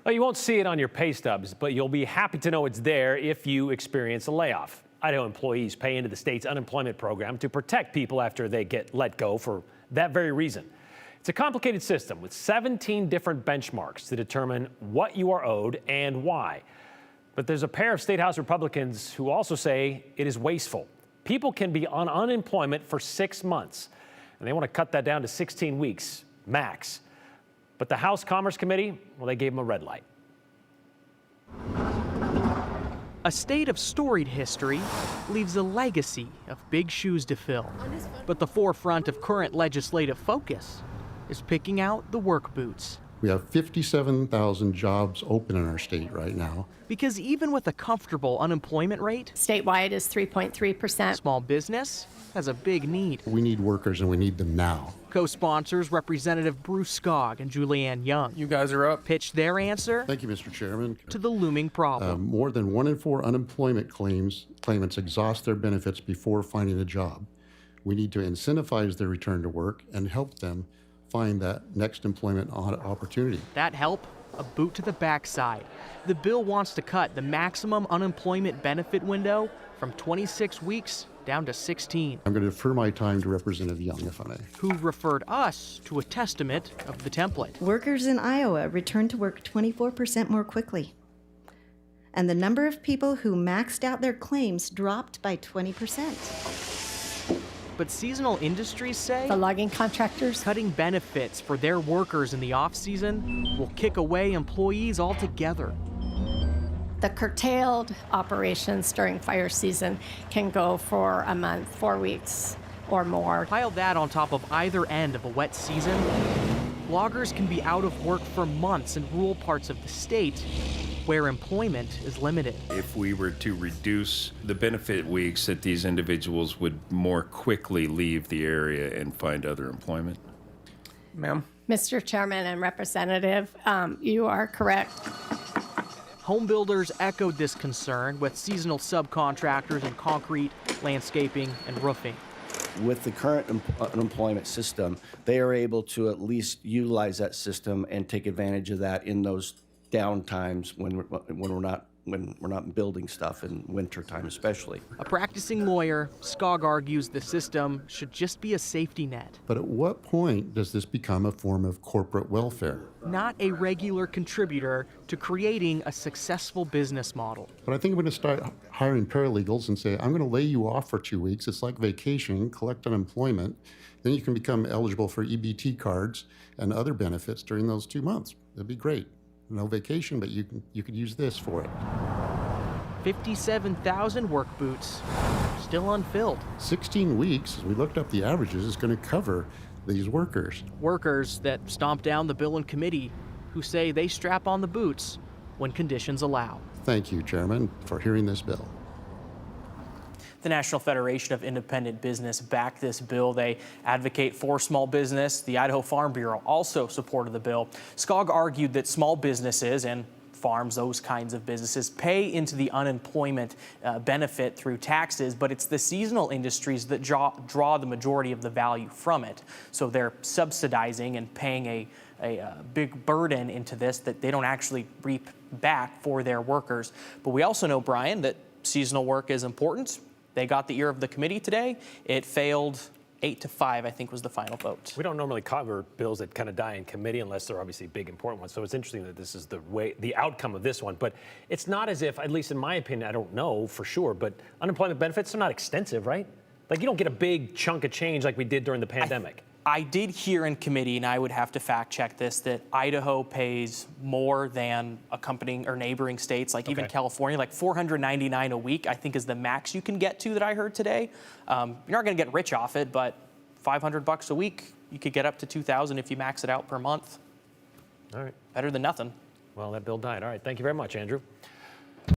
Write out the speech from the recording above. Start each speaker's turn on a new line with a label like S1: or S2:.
S1: Well, you won't see it on your pay stubs, but you'll be happy to know it's there if you experience a layoff. Idaho employees pay into the state's unemployment program to protect people after they get let go for that very reason. It's a complicated system with 17 different benchmarks to determine what you are owed and why. But there's a pair of State House Republicans who also say it is wasteful. People can be on unemployment for 6 months, and they want to cut that down to 16 weeks max. But the House Commerce Committee, well, they gave them a red light.
S2: A state of storied history leaves a legacy of big shoes to fill. But the forefront of current legislative focus is picking out the work boots.
S3: We have 57,000 jobs open in our state right now.
S2: Because even with a comfortable unemployment rate,
S4: statewide is 3.3%.
S2: Small business has a big need.
S3: We need workers and we need them now.
S2: Co-sponsors Representative Bruce Skog and Julianne Young.
S5: You guys are up.
S2: Pitched their answer.
S3: Thank you, Mr. Chairman.
S2: To the looming problem.
S3: More than 1 in 4 unemployment claimants exhaust their benefits before finding a job. We need to incentivize their return to work and help them find that next employment opportunity.
S2: That help? A boot to the backside. The bill wants to cut the maximum unemployment benefit window from 26 weeks down to 16.
S3: I'm going to defer my time to Representative Young, if I may.
S2: Who referred us to a testament of the template.
S6: Workers in Iowa returned to work 24% more quickly. And the number of people who maxed out their claims dropped by 20%.
S2: But seasonal industries say
S4: The logging contractors.
S2: cutting benefits for their workers in the off-season will kick away employees altogether.
S4: The curtailed operations during fire season can go for a month, 4 weeks or more.
S2: Pile that on top of either end of a wet season, loggers can be out of work for months in rural parts of the state where employment is limited.
S7: If we were to reduce the benefit weeks, that these individuals would more quickly leave the area and find other employment.
S5: Ma'am?
S4: Mr. Chairman and Representative, you are correct.
S2: Home builders echoed this concern with seasonal subcontractors in concrete, landscaping, and roofing.
S8: With the current unemployment system, they are able to at least utilize that system and take advantage of that in those down times when we're not building stuff in winter time especially.
S2: A practicing lawyer, Skog argues the system should just be a safety net.
S3: But at what point does this become a form of corporate welfare?
S2: Not a regular contributor to creating a successful business model.
S3: But I think I'm going to start hiring paralegals and say, I'm going to lay you off for 2 weeks. It's like vacation, collect unemployment. Then you can become eligible for EBT cards and other benefits during those 2 months. That'd be great. No vacation, but you could use this for it.
S2: 57,000 work boots still unfilled.
S3: 16 weeks, as we looked up the averages, is going to cover these workers.
S2: Workers that stomp down the bill in committee who say they strap on the boots when conditions allow.
S3: Thank you, Chairman, for hearing this bill.
S9: The National Federation of Independent Business backed this bill. They advocate for small business. The Idaho Farm Bureau also supported the bill. Skog argued that small businesses and farms, those kinds of businesses, pay into the unemployment benefit through taxes, but it's the seasonal industries that draw the majority of the value from it. So they're subsidizing and paying a big burden into this that they don't actually reap back for their workers. But we also know, Brian, that seasonal work is important. They got the ear of the committee today. It failed 8-5, I think was the final vote.
S1: We don't normally cover bills that kind of die in committee unless they're obviously big, important ones. So it's interesting that this is the outcome of this one. But it's not as if, at least in my opinion, I don't know for sure, but unemployment benefits are not extensive, right? Like you don't get a big chunk of change like we did during the pandemic.
S9: I did hear in committee, and I would have to fact check this, that Idaho pays more than accompanying or neighboring states, like even California, like $499 a week, I think is the max you can get to that I heard today. You're not going to get rich off it, but $500 a week, you could get up to $2,000 if you max it out per month.
S1: All right.
S9: Better than nothing.
S1: Well, that bill died. All right. Thank you very much, Andrew.